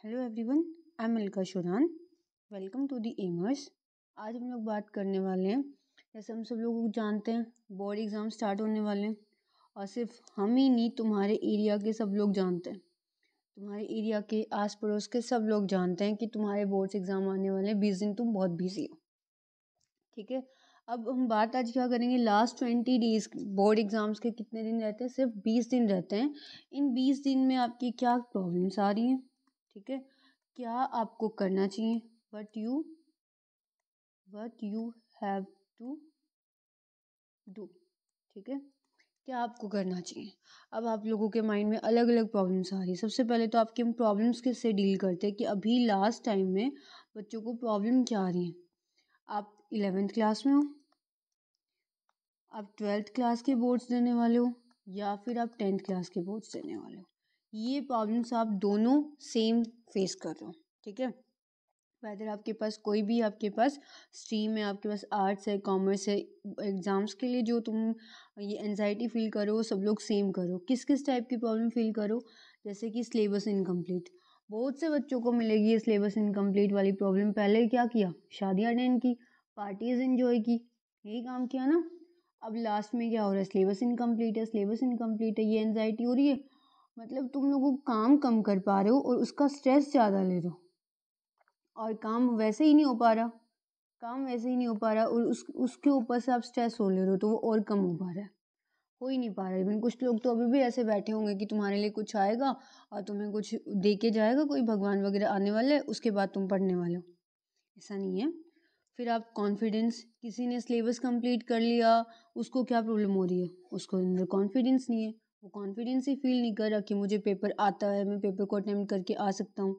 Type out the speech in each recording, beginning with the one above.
Hello everyone, I am Alka Shuran. Welcome to the Emmers. आज हम लोग बात करने वाले हैं, जैसे हम सब लोग जानते हैं बोर्ड एग्ज़ाम स्टार्ट होने वाले हैं और सिर्फ हम ही नहीं, तुम्हारे एरिया के सब लोग जानते हैं, तुम्हारे एरिया के आस पड़ोस के सब लोग जानते हैं कि तुम्हारे बोर्ड्स एग्ज़ाम आने वाले हैं। 20 दिन तुम बहुत बिजी हो, ठीक है। अब हम बात आज क्या करेंगे, लास्ट 20 डेज बोर्ड एग्ज़ाम्स के कितने दिन रहते हैं? सिर्फ 20 दिन रहते हैं। इन 20 दिन में आपकी क्या प्रॉब्लम्स आ रही हैं, ठीक है, क्या आपको करना चाहिए, what you have to do, ठीक है, क्या आपको करना चाहिए। अब आप लोगों के माइंड में अलग अलग प्रॉब्लम्स आ रही है। सबसे पहले तो आपके हम प्रॉब्लम्स किससे डील करते हैं कि अभी लास्ट टाइम में बच्चों को प्रॉब्लम क्या आ रही है। आप 11th क्लास में हो, आप 12th क्लास के बोर्ड्स देने वाले हो, या फिर आप 10th क्लास के बोर्ड्स देने वाले हो। ये प्रॉब्लम्स आप दोनों सेम फेस कर रहे हो, ठीक है। वेदर आपके पास कोई भी आपके पास स्ट्रीम है, आपके पास आर्ट्स है, कॉमर्स है, एग्ज़ाम्स के लिए जो तुम ये एनजाइटी फील करो वो सब लोग सेम करो। किस किस टाइप की प्रॉब्लम फील करो, जैसे कि सिलेबस इनकम्प्लीट। बहुत से बच्चों को मिलेगी ये सिलेबस इनकम्प्लीट वाली प्रॉब्लम। पहले क्या किया, शादियाँ अटेंड की, पार्टीज इन्जॉय की, यही काम किया ना। अब लास्ट में क्या हो रहा है, सिलेबस इनकम्प्लीट है, सिलेबस इनकम्प्लीट है, ये एनजाइटी हो रही है। मतलब तुम लोगों को काम कम कर पा रहे हो और उसका स्ट्रेस ज़्यादा ले रहे हो, और काम वैसे ही नहीं हो पा रहा, काम वैसे ही नहीं हो पा रहा, और उसके ऊपर से आप स्ट्रेस हो ले रहे हो तो वो और कम हो पा रहा है, हो ही नहीं पा रहा है। इवन कुछ लोग तो अभी भी ऐसे बैठे होंगे कि तुम्हारे लिए कुछ आएगा और तुम्हें कुछ दे के जाएगा, कोई भगवान वगैरह आने वाले, उसके बाद तुम पढ़ने वाले हो। ऐसा नहीं है। फिर आप कॉन्फिडेंस, किसी ने सिलेबस कंप्लीट कर लिया, उसको क्या प्रॉब्लम हो रही है, उसको अंदर कॉन्फिडेंस नहीं है, वो कॉन्फिडेंस ही फील नहीं कर रहा कि मुझे पेपर आता है, मैं पेपर को अटेम्प्ट करके आ सकता हूँ,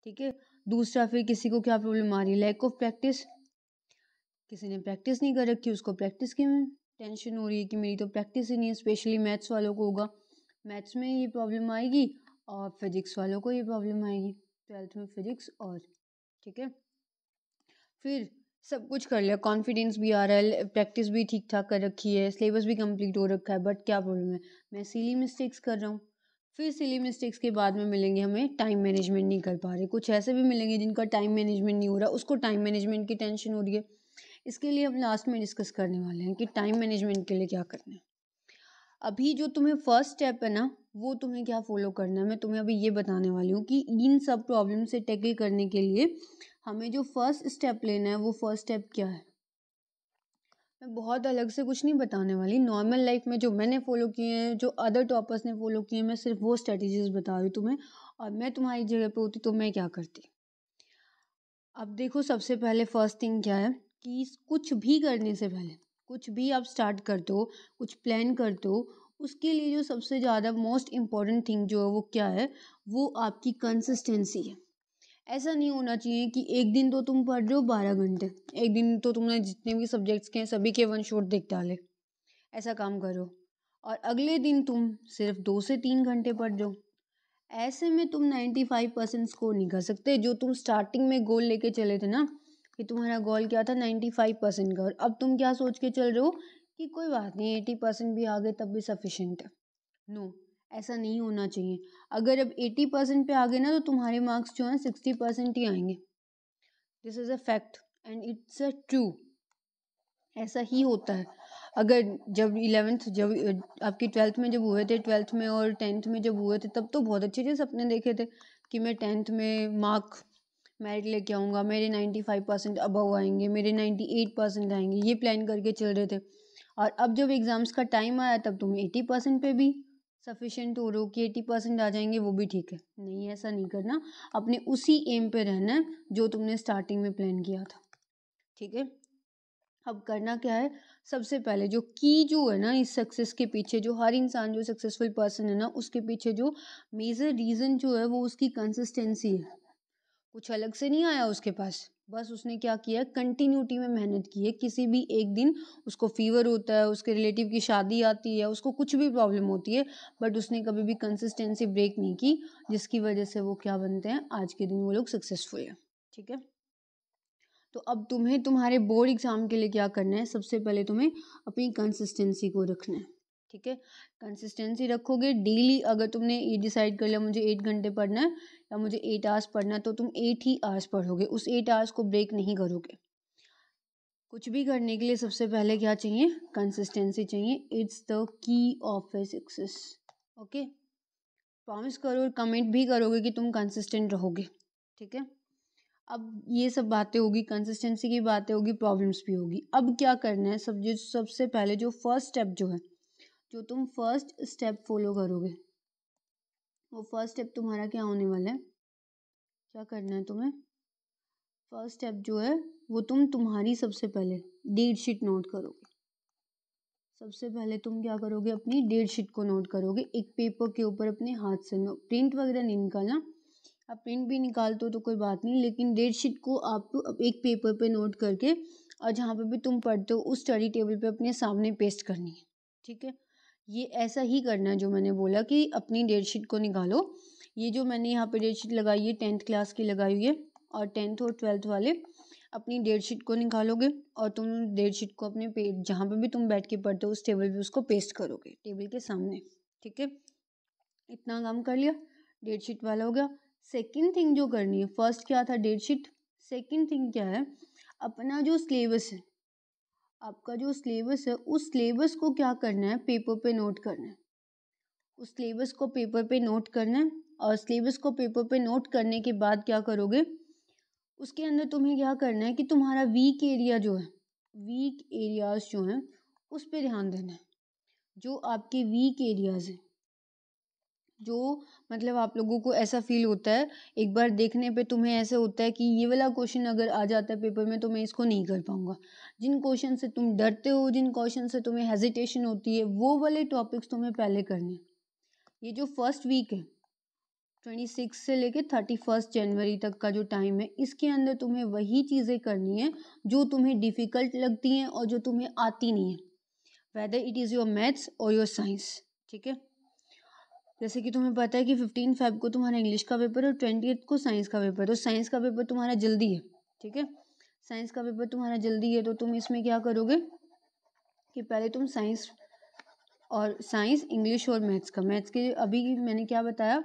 ठीक है। दूसरा, फिर किसी को क्या प्रॉब्लम आ रही है, लैक ऑफ प्रैक्टिस। किसी ने प्रैक्टिस नहीं कर रखी, उसको प्रैक्टिस की टेंशन हो रही है कि मेरी तो प्रैक्टिस ही नहीं है। स्पेशली मैथ्स वालों को होगा, मैथ्स में ये प्रॉब्लम आएगी, और फिजिक्स वालों को ये प्रॉब्लम आएगी, 12th में फिजिक्स, और ठीक है। फिर सब कुछ कर लिया, कॉन्फिडेंस भी आ रहा है, प्रैक्टिस भी ठीक ठाक कर रखी है, सिलेबस भी कंप्लीट हो रखा है, बट क्या प्रॉब्लम है, मैं सिली मिस्टेक्स कर रहा हूँ। फिर सिली मिस्टेक्स के बाद में मिलेंगे हमें टाइम मैनेजमेंट नहीं कर पा रहे। कुछ ऐसे भी मिलेंगे जिनका टाइम मैनेजमेंट नहीं हो रहा, उसको टाइम मैनेजमेंट की टेंशन हो रही है। इसके लिए हम लास्ट में डिस्कस करने वाले हैं कि टाइम मैनेजमेंट के लिए क्या करना है। अभी जो तुम्हें फर्स्ट स्टेप है ना, वो तुम्हें क्या फॉलो करना है, मैं तुम्हें अभी ये बताने वाली हूँ कि इन सब प्रॉब्लम से टैकल करने के लिए हमें जो फर्स्ट स्टेप लेना है, वो फर्स्ट स्टेप क्या है। मैं बहुत अलग से कुछ नहीं बताने वाली, नॉर्मल लाइफ में जो मैंने फॉलो किए हैं, जो अदर टॉपर्स ने फॉलो किए हैं, मैं सिर्फ वो स्ट्रेटजीज बता रही हूँ तुम्हें। और मैं तुम्हारी जगह पे होती तो मैं क्या करती। अब देखो, सबसे पहले फर्स्ट थिंग क्या है कि कुछ भी करने से पहले, कुछ भी आप स्टार्ट करते हो, कुछ प्लान करते हो, उसके लिए जो सबसे ज़्यादा मोस्ट इम्पॉर्टेंट थिंग जो है वो क्या है, वो आपकी कंसिस्टेंसी है। ऐसा नहीं होना चाहिए कि एक दिन तो तुम पढ़ रहे हो 12 घंटे, एक दिन तो तुमने जितने भी सब्जेक्ट्स के हैं सभी के वन शॉट देख डाले, ऐसा काम करो, और अगले दिन तुम सिर्फ 2 से 3 घंटे पढ़ रहे हो। ऐसे में तुम 95% स्कोर नहीं कर सकते। जो तुम स्टार्टिंग में गोल लेके चले थे ना, कि तुम्हारा गोल क्या था 95% का, और अब तुम क्या सोच के चल रहे हो कि कोई बात नहीं 80% भी आ गए तब भी सफिशिएंट है। नो, ऐसा नहीं होना चाहिए। अगर अब 80% पे आ गए ना, तो तुम्हारे मार्क्स जो हैं 60% ही आएंगे। This is a fact and it's a true, ऐसा ही होता है। अगर जब 11th, जब आपकी 12th में जब हुए थे, 12th में और 10th में जब हुए थे, तब तो बहुत अच्छे अच्छे सपने देखे थे कि मैं 10th में मार्क मेरिट लेके आऊँगा, मेरे 95% अबव आएंगे, मेरे 98% आएंगे, ये प्लान करके चल रहे थे। और अब जब एग्ज़ाम्स का टाइम आया, तब तुम 80% पे भी सफिशेंट हो रहे हो कि 80% आ जाएंगे, वो भी ठीक है। नहीं, ऐसा नहीं करना, अपने उसी एम पे रहना है जो तुमने स्टार्टिंग में प्लान किया था, ठीक है। अब करना क्या है, सबसे पहले जो की जो है ना इस सक्सेस के पीछे, जो हर इंसान जो सक्सेसफुल पर्सन है ना, उसके पीछे जो मेजर रीज़न जो है वो उसकी कंसिस्टेंसी है। कुछ अलग से नहीं आया उसके पास, बस उसने क्या किया, कंटिन्यूटी में मेहनत की है। किसी भी एक दिन उसको फीवर होता है, उसके रिलेटिव की शादी आती है, उसको कुछ भी प्रॉब्लम होती है, बट उसने कभी भी कंसिस्टेंसी ब्रेक नहीं की, जिसकी वजह से वो क्या बनते हैं, आज के दिन वो लोग सक्सेसफुल है, ठीक है। तो अब तुम्हें तुम्हारे बोर्ड एग्जाम के लिए क्या करना है, सबसे पहले तुम्हें अपनी कंसिस्टेंसी को रखना है, ठीक है। कंसिस्टेंसी रखोगे डेली। अगर तुमने ये डिसाइड कर लिया मुझे 8 घंटे पढ़ना है या मुझे 8 आवर्स पढ़ना है, तो तुम 8 ही आवर्स पढ़ोगे, उस 8 आवर्स को ब्रेक नहीं करोगे। कुछ भी करने के लिए सबसे पहले क्या चाहिए? कंसिस्टेंसी चाहिए। It's the key of a success. Okay, promise करो और कमिट भी करोगे कि तुम कंसिस्टेंट रहोगे, ठीक है। अब ये सब बातें होगी, कंसिस्टेंसी की बातें होगी, प्रॉब्लम्स भी होगी। अब क्या करना है? सबसे पहले जो फर्स्ट स्टेप जो है, जो तुम फर्स्ट स्टेप फॉलो करोगे, वो फर्स्ट स्टेप तुम्हारा क्या होने वाला है? क्या करना है तुम्हें? फर्स्ट स्टेप जो है वो तुम्हारी सबसे पहले डेट शीट नोट करोगे। सबसे पहले तुम क्या करोगे? अपनी डेट शीट को नोट करोगे एक पेपर के ऊपर अपने हाथ से। प्रिंट वगैरह नहीं निकालना, आप प्रिंट भी निकालते हो तो कोई बात नहीं, लेकिन डेट शीट को आप एक पेपर पे नोट करके और जहाँ पे भी तुम पढ़ते हो उस स्टडी टेबल पे अपने सामने पेस्ट करनी है, ठीक है। ये ऐसा ही करना है जो मैंने बोला कि अपनी डेट शीट को निकालो। ये जो मैंने यहाँ पे डेट शीट लगाई है 10th क्लास की लगाई हुई है, और 10th और 12th वाले अपनी डेट शीट को निकालोगे और तुम डेट शीट को अपने पेज जहाँ पे भी तुम बैठ के पढ़ते हो उस टेबल पे उसको पेस्ट करोगे टेबल के सामने, ठीक है। इतना काम कर लिया, डेट शीट वाला हो गया। सेकंड थिंग जो करनी है, फर्स्ट क्या था? Date sheet. सेकंड थिंग क्या है? अपना जो सिलेबस है, आपका जो सिलेबस है उस सिलेबस को क्या करना है? पेपर पे नोट करना है। उस सिलेबस को पेपर पे नोट करना है, और सिलेबस को पेपर पे नोट करने के बाद क्या करोगे? उसके अंदर तुम्हें क्या करना है कि तुम्हारा वीक एरिया जो है, वीक एरियाज जो हैं उस पर ध्यान देना है। जो आपके वीक एरियाज हैं, जो मतलब आप लोगों को ऐसा फील होता है एक बार देखने पे, तुम्हें ऐसा होता है कि ये वाला क्वेश्चन अगर आ जाता है पेपर में तो मैं इसको नहीं कर पाऊंगा। जिन क्वेश्चन से तुम डरते हो, जिन क्वेश्चन से तुम्हें हेजिटेशन होती है, वो वाले टॉपिक्स तुम्हें पहले करने हैं। ये जो फर्स्ट वीक है 26 से लेके 31 जनवरी तक का जो टाइम है, इसके अंदर तुम्हें वही चीज़ें करनी है जो तुम्हें डिफ़िकल्ट लगती हैं और जो तुम्हें आती नहीं है, whether it is your maths और योर साइंस, ठीक है। जैसे कि तुम्हें पता है कि 15 फेब को तुम्हारा इंग्लिश का पेपर है और 20 को साइंस का पेपर है, तो साइंस का पेपर तुम्हारा जल्दी है, ठीक है। साइंस का पेपर तुम्हारा जल्दी है, तो तुम इसमें क्या करोगे कि पहले तुम साइंस इंग्लिश और मैथ्स के अभी मैंने क्या बताया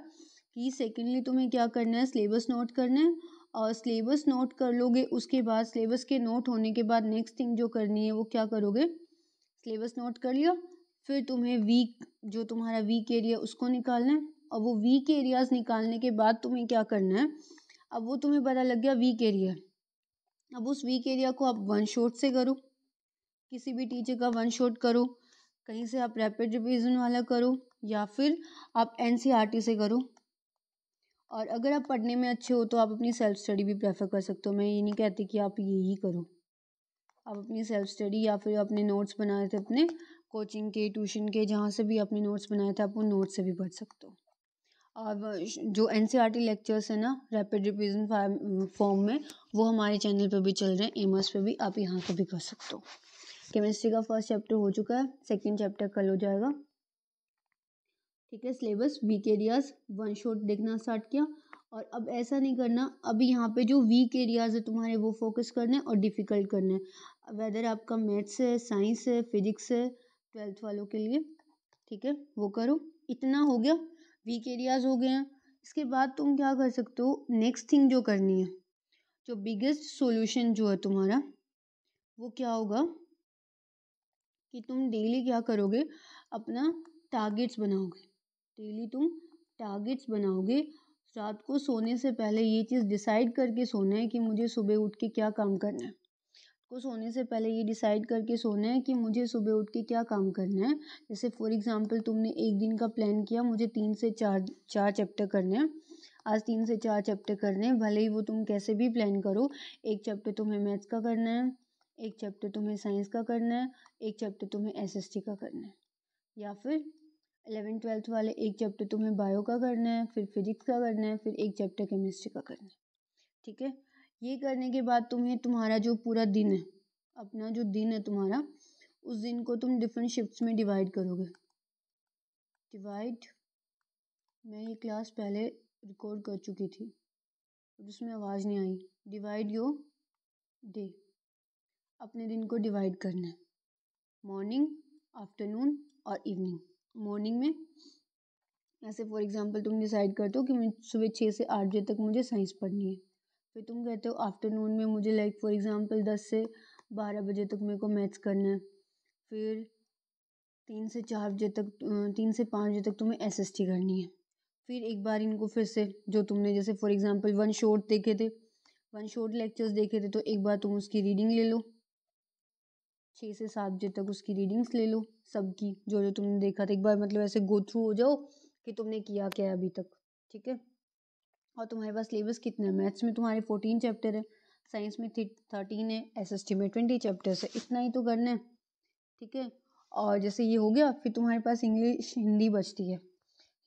कि सेकेंडली तुम्हें क्या करना है? सिलेबस नोट करना है, और सिलेबस नोट कर लोगे उसके बाद सिलेबस के नोट होने के बाद नेक्स्ट थिंग जो करनी है वो क्या करोगे? सिलेबस नोट कर लिया, फिर तुम्हें जो तुम्हारा वीक एरिया उसको निकालना है, और वो वीक एरियाज निकालने के बाद तुम्हें क्या करना है? अब वो तुम्हें पता लग गया वीक एरिया, अब उस वीक एरिया को आप वन शॉट से करो, किसी भी टीचर का वन शॉट करो, कहीं से आप रैपिड रिवीजन वाला करो, या फिर आप एनसीईआरटी से करो। और अगर आप पढ़ने में अच्छे हो तो आप अपनी सेल्फ स्टडी भी प्रेफर कर सकते हो। मैं ये नहीं कहती कि आप यही करो, आप अपनी सेल्फ स्टडी या फिर अपने नोट्स बनाए थे अपने कोचिंग के, ट्यूशन के, जहाँ से भी अपने नोट्स बनाए थे आप उन नोट्स से भी पढ़ सकते हो। और जो एनसीईआरटी लेक्चर्स है ना रैपिड रिवीजन फॉर्म में, वो हमारे चैनल पे भी चल रहे हैं, एमएस पे भी, आप यहाँ से भी कर सकते हो। केमिस्ट्री का फर्स्ट चैप्टर हो चुका है, सेकेंड चैप्टर कल हो जाएगा, ठीक है। Syllabus weak areas one shot देखना स्टार्ट किया, और अब ऐसा नहीं करना, अब यहाँ पे जो वीक एरियाज है तुम्हारे वो फोकस करना है और डिफ़िकल्ट करना है, वेदर आपका मैथ्स है, साइंस है, फिजिक्स है, 12th वालों के लिए, ठीक है, वो करो। इतना हो गया, वीक एरियाज हो गए हैं। इसके बाद तुम क्या कर सकते हो? नेक्स्ट थिंग जो करनी है, जो बिगेस्ट सॉल्यूशन जो है तुम्हारा, वो क्या होगा कि तुम डेली क्या करोगे? अपना टारगेट्स बनाओगे। डेली तुम टारगेट्स बनाओगे। रात को सोने से पहले ये चीज़ डिसाइड करके सोना है कि मुझे सुबह उठ के क्या काम करना है। को सोने से पहले ये डिसाइड करके सोना है कि मुझे सुबह उठ के क्या काम करना है। जैसे फॉर एग्जांपल तुमने एक दिन का प्लान किया, मुझे 3 से 4 चैप्टर करने हैं, आज 3 से 4 चैप्टर करने हैं, भले ही वो तुम कैसे भी प्लान करो। एक चैप्टर तुम्हें मैथ्स का करना है, एक चैप्टर तुम्हें साइंस का करना है, एक चैप्टर तुम्हें एसएसटी का करना है, या फिर 11th-12th वाले एक चैप्टर तुम्हें बायो का करना है, फिर फिजिक्स का करना है, फिर एक चैप्टर केमिस्ट्री का करना है, ठीक है। ये करने के बाद तुम्हें तुम्हारा जो पूरा दिन है, अपना जो दिन है तुम्हारा, उस दिन को तुम डिफरेंट शिफ्ट्स में डिवाइड करोगे। मैं ये क्लास पहले रिकॉर्ड कर चुकी थी और उसमें आवाज़ नहीं आई। डिवाइड योर डे, अपने दिन को डिवाइड करना है, मॉर्निंग, आफ्टरनून, और इवनिंग। मॉर्निंग में ऐसे फॉर एग्जांपल तुम डिसाइड करते हो कि मैं सुबह 6 से 8 बजे तक मुझे साइंस पढ़नी है, फिर तुम कहते हो आफ्टरनून में मुझे लाइक फॉर एग्जांपल 10 से 12 बजे तक मेरे को मैथ्स करना है, फिर 3 से 4 बजे तक 3 से 5 बजे तक तुम्हें एसएसटी करनी है। फिर एक बार इनको फिर से जो तुमने जैसे फॉर एग्जांपल वन शॉट देखे थे, वन शॉट लेक्चर्स देखे थे, तो एक बार तुम उसकी रीडिंग ले लो, 6 से 7 बजे तक उसकी रीडिंग्स ले लो सबकी, जो जो तुमने देखा था एक बार, मतलब ऐसे गो थ्रू हो जाओ कि तुमने किया क्या है अभी तक, ठीक है। और तुम्हारे पास सिलेबस कितने हैं, मैथ्स में तुम्हारे 14 चैप्टर है, साइंस में 13 है, एसएसटी में 20 चैप्टर्स है, इतना ही तो करना है, ठीक है। और जैसे ये हो गया, फिर तुम्हारे पास इंग्लिश हिंदी बचती है।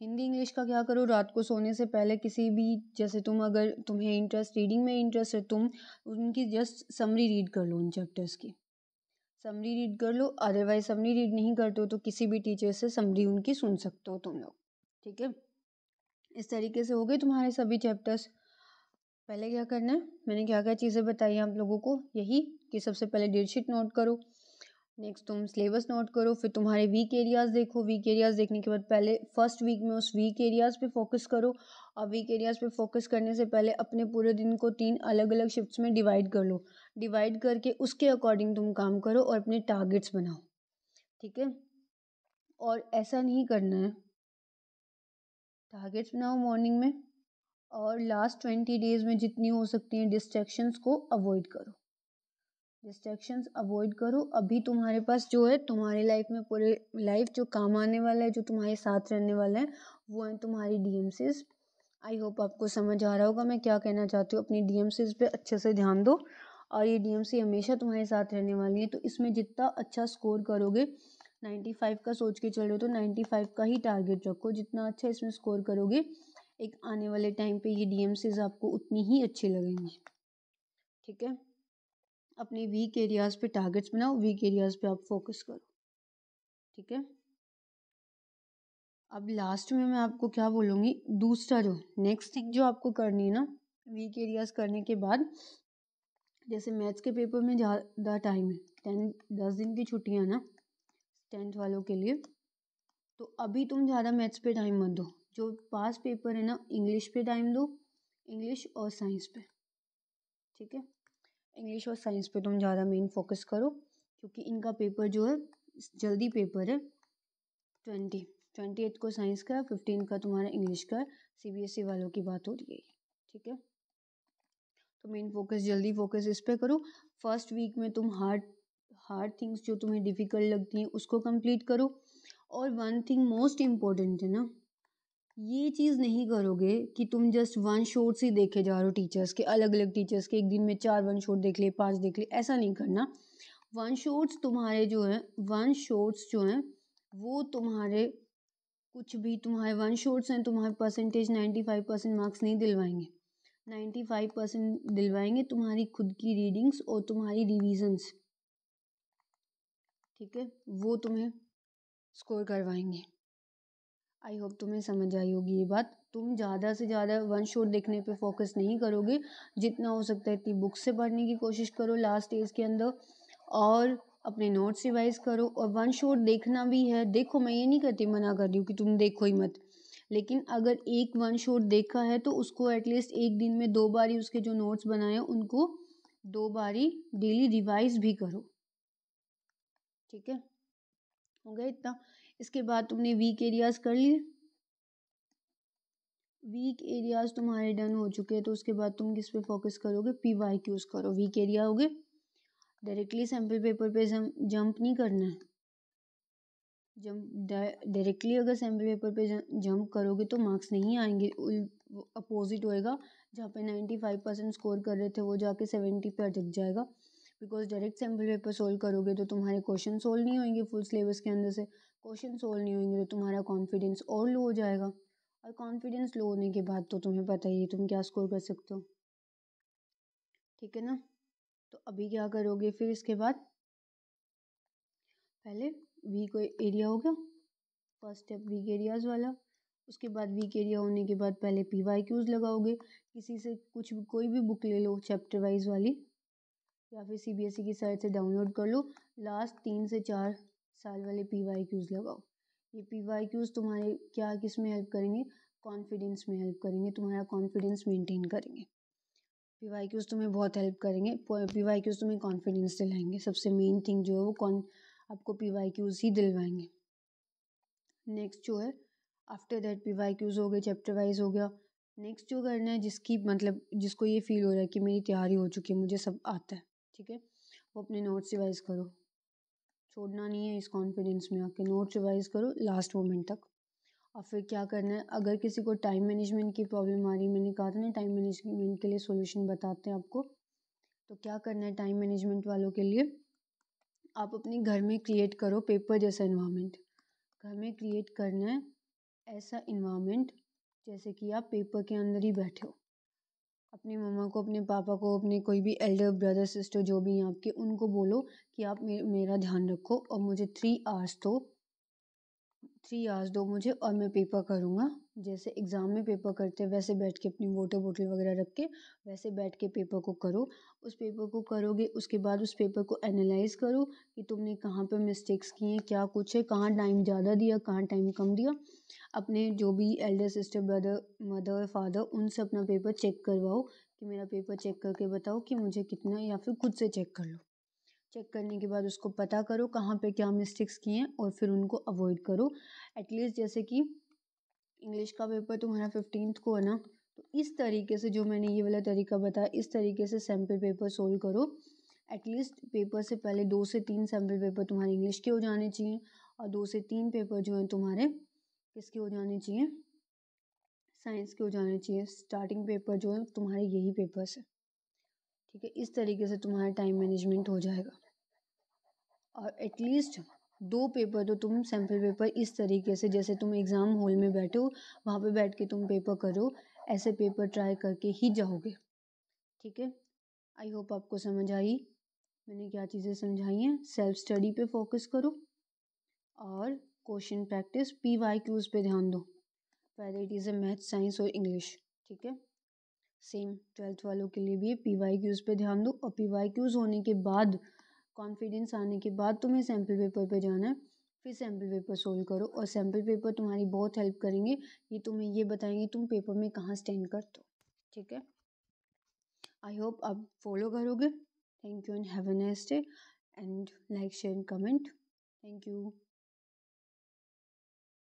हिंदी इंग्लिश का क्या करो, रात को सोने से पहले किसी भी, जैसे तुम अगर तुम्हें इंटरेस्ट रीडिंग में इंटरेस्ट है, तुम उनकी जस्ट समरी रीड कर लो, उन चैप्टर्स की समरी रीड कर लो, अदरवाइज समरी रीड नहीं करते हो तो किसी भी टीचर से समरी उनकी सुन सकते हो तुम लोग, ठीक है। इस तरीके से हो गए तुम्हारे सभी चैप्टर्स। पहले क्या करना है, मैंने क्या क्या चीज़ें बताई आप लोगों को, यही कि सबसे पहले डेट शीट नोट करो, नेक्स्ट तुम सिलेबस नोट करो, फिर तुम्हारे वीक एरियाज़ देखो, वीक एरियाज़ देखने के बाद पहले फर्स्ट वीक में उस वीक एरियाज़ पे फोकस करो, और वीक एरियाज़ पे फोकस करने से पहले अपने पूरे दिन को 3 अलग अलग शिफ्ट्स में डिवाइड कर लो, डिवाइड करके उसके अकॉर्डिंग तुम काम करो और अपने टारगेट्स बनाओ, ठीक है। और ऐसा नहीं करना है, टारगेट्स बनाओ मॉर्निंग में, और लास्ट 20 डेज़ में जितनी हो सकती हैं डिस्ट्रैक्शंस को अवॉइड करो, डिस्ट्रैक्शंस अवॉइड करो। अभी तुम्हारे पास जो है तुम्हारी लाइफ में, पूरे लाइफ जो काम आने वाला है, जो तुम्हारे साथ रहने वाला है, वो है तुम्हारी डीएमसीज। आई होप आपको समझ आ रहा होगा मैं क्या कहना चाहती हूँ। अपनी डीएमसीज पे अच्छे से ध्यान दो, और ये डीएमसी हमेशा तुम्हारे साथ रहने वाली है, तो इसमें जितना अच्छा स्कोर करोगे, 95 का सोच के चल रहे हो तो 95 का ही टारगेट रखो, जितना अच्छा इसमें स्कोर करोगे एक आने वाले टाइम पे ये डीएमसीज आपको उतनी ही अच्छी लगेंगी, ठीक है। अपने वीक एरियाज़ पे टारगेट्स बनाओ, वीक एरियाज़ पे आप फोकस करो, ठीक है। अब लास्ट में मैं आपको क्या बोलूँगी, दूसरा जो नेक्स्ट थिंग जो आपको करनी है ना, वीक एरियाज़ करने के बाद, जैसे मैथ्स के पेपर में ज़्यादा टाइम है, 10 दिन की छुट्टियाँ ना 10th वालों के लिए, तो अभी तुम ज़्यादा मैथ्स पे टाइम मत दो, जो पास पेपर है ना इंग्लिश पे टाइम दो, इंग्लिश और साइंस पे, ठीक है। इंग्लिश और साइंस पे तुम ज़्यादा मेन फोकस करो, क्योंकि इनका पेपर जो है जल्दी पेपर है, 28 को साइंस का, 15 का तुम्हारा इंग्लिश का है, सीबीएसई वालों की बात हो रही है, ठीक है। तो मेन फोकस जल्दी फोकस इस पे करो। फर्स्ट वीक में तुम हार्ड थिंग्स जो तुम्हें डिफ़िकल्ट लगती हैं उसको कंप्लीट करो। और वन थिंग मोस्ट इम्पोर्टेंट है ना, ये चीज़ नहीं करोगे कि तुम जस्ट वन शॉट्स ही देखे जा रहे हो टीचर्स के, अलग अलग टीचर्स के, एक दिन में 4 वन शॉट देख ले, 5 देख ले, ऐसा नहीं करना। वन शॉट्स तुम्हारे जो है, वन शॉट्स जो हैं वो तुम्हारे कुछ भी, तुम्हारे वन शॉट्स हैं, तुम्हारे परसेंटेज 95% मार्क्स नहीं दिलवाएंगे, 95% दिलवाएंगे तुम्हारी खुद की रीडिंग्स और तुम्हारी रिविजन्स, ठीक है, वो तुम्हें स्कोर करवाएंगे। आई होप तुम्हें समझ आई होगी ये बात। तुम ज़्यादा से ज़्यादा वन शॉट देखने पे फोकस नहीं करोगे, जितना हो सकता है इतनी बुक से पढ़ने की कोशिश करो लास्ट डेज के अंदर, और अपने नोट्स रिवाइज करो। और वन शॉट देखना भी है, देखो मैं ये नहीं कहती, मना कर रही हूँ कि तुम देखो ही मत, लेकिन अगर एक वन शॉट देखा है तो उसको एटलीस्ट एक दिन में 2 बारी उसके जो नोट्स बनाए हैं उनको 2 बारी डेली रिवाइज भी करो, ठीक है। हो गया इतना। इसके बाद तुमने वीक एरियाज कर लिए, वीक एरियाज तुम्हारे डन हो चुके हैं, तो उसके बाद तुम किस पे फोकस करोगे, पीवाईक्यूज करो। वीक एरिया हो गए, डायरेक्टली सैम्पल पेपर पे जंप नहीं करना है, जंप डायरेक्टली अगर सैम्पल पेपर पे जंप करोगे तो मार्क्स नहीं आएंगे, अपोजिट होएगा, जहाँ पे 95% स्कोर कर रहे थे वो जाके 70 पे अटक जाएगा, because direct sample paper solve करोगे तो तुम्हारे क्वेश्चन सोल्व नहीं होंगे, फुल सिलेबस के अंदर से क्वेश्चन सोल्व नहीं होंगे तो तुम्हारा कॉन्फिडेंस और लो हो जाएगा, और कॉन्फिडेंस लो होने के बाद तो तुम्हें पता ही है तुम क्या स्कोर कर सकते हो, ठीक है ना। तो अभी क्या करोगे फिर, इसके बाद पहले वीक एरिया हो गया, फर्स्ट स्टेप वीक एरियाज़ वाला। उसके बाद वीक एरिया होने के बाद पहले पीवाईक्यूज लगाओगे, किसी से कुछ भी, कोई भी बुक ले लो चैप्टर वाइज वाली, या फिर सीबीएसई की साइट से डाउनलोड कर लो, लास्ट 3 से 4 साल वाले PYQs लगाओ। ये PYQs तुम्हारे क्या किस में हेल्प करेंगे, कॉन्फिडेंस में हेल्प करेंगे, तुम्हारा कॉन्फिडेंस मेंटेन करेंगे। PYQs तुम्हें बहुत हेल्प करेंगे, PYQs तुम्हें कॉन्फिडेंस दिलाएंगे। सबसे मेन थिंग जो है वो आपको PYQs ही दिलवाएंगे। नेक्स्ट जो है आफ्टर दैट PYQs हो गए, चैप्टर वाइज हो गया। नेक्स्ट जो करना है जिसकी मतलब जिसको ये फील हो रहा है कि मेरी तैयारी हो चुकी है, मुझे सब आता है, ठीक है, वो अपने नोट्स रिवाइज करो। छोड़ना नहीं है इस कॉन्फिडेंस में आके, नोट्स रिवाइज करो लास्ट मोमेंट तक। और फिर क्या करना है, अगर किसी को टाइम मैनेजमेंट की प्रॉब्लम आ रही, मैंने कहा था ना टाइम मैनेजमेंट के लिए सॉल्यूशन बताते हैं आपको, तो क्या करना है टाइम मैनेजमेंट वालों के लिए, आप अपने घर में क्रिएट करो पेपर जैसा इन्वायरमेंट। घर में क्रिएट करना है ऐसा इन्वायरमेंट जैसे कि आप पेपर के अंदर ही बैठे हो। अपनी मम्मा को, अपने पापा को, अपने कोई भी एल्डर ब्रदर सिस्टर जो भी हैं आपके, उनको बोलो कि आप मेरा ध्यान रखो और मुझे 3 आवर्स दो मुझे, और मैं पेपर करूँगा। जैसे एग्ज़ाम में पेपर करते हैं वैसे बैठ के अपनी वाटर बोतल वगैरह रख के वैसे बैठ के पेपर को करो। उस पेपर को करोगे, उसके बाद उस पेपर को एनालाइज करो कि तुमने कहाँ पे मिस्टेक्स की हैं, क्या कुछ है, कहाँ टाइम ज़्यादा दिया, कहाँ टाइम कम दिया। अपने जो भी Elder sister brother mother father उनसे अपना पेपर चेक करवाओ कि मेरा पेपर चेक करके बताओ कि मुझे कितना, या फिर खुद से चेक कर लो। चेक करने के बाद उसको पता करो कहाँ पे क्या मिस्टेक्स किए हैं और फिर उनको अवॉइड करो। एटलीस्ट जैसे कि इंग्लिश का पेपर तुम्हारा 15th को है ना, तो इस तरीके से जो मैंने ये वाला तरीका बताया, इस तरीके से सैम्पल पेपर सोल्व करो। एटलीस्ट पेपर से पहले 2 से 3 सैम्पल पेपर तुम्हारे इंग्लिश के हो जाने चाहिए, और 2 से 3 पेपर जो हैं तुम्हारे किसके हो जाने चाहिए, साइंस के हो जाने चाहिए। स्टार्टिंग पेपर जो है तुम्हारे यही पेपर्स है, ठीक है। इस तरीके से तुम्हारा टाइम मैनेजमेंट हो जाएगा। और एटलीस्ट 2 पेपर तो तुम सैम्पल पेपर इस तरीके से, जैसे तुम एग्ज़ाम हॉल में बैठे हो वहाँ पे बैठ के तुम पेपर करो, ऐसे पेपर ट्राई करके ही जाओगे, ठीक है। आई होप आपको समझ आई मैंने क्या चीज़ें समझाई हैं। सेल्फ स्टडी पे फोकस करो और क्वेश्चन प्रैक्टिस PYQs पे ध्यान दो, whether it is a math, science और इंग्लिश, ठीक है। सेम 12th वालों के लिए भी है, PYQs पे ध्यान दो। और PYQs होने के बाद, कॉन्फिडेंस आने के बाद तुम्हें सैम्पल पेपर पे जाना है, फिर सैम्पल पेपर सोल्व करो। और सैम्पल पेपर तुम्हारी बहुत हेल्प करेंगे, ये तुम्हें ये बताएंगे तुम पेपर में कहाँ स्टैंड करते हो, ठीक है। आई होप आप फॉलो करोगे। Thank you and have a nice day, and like share and comment. Thank you.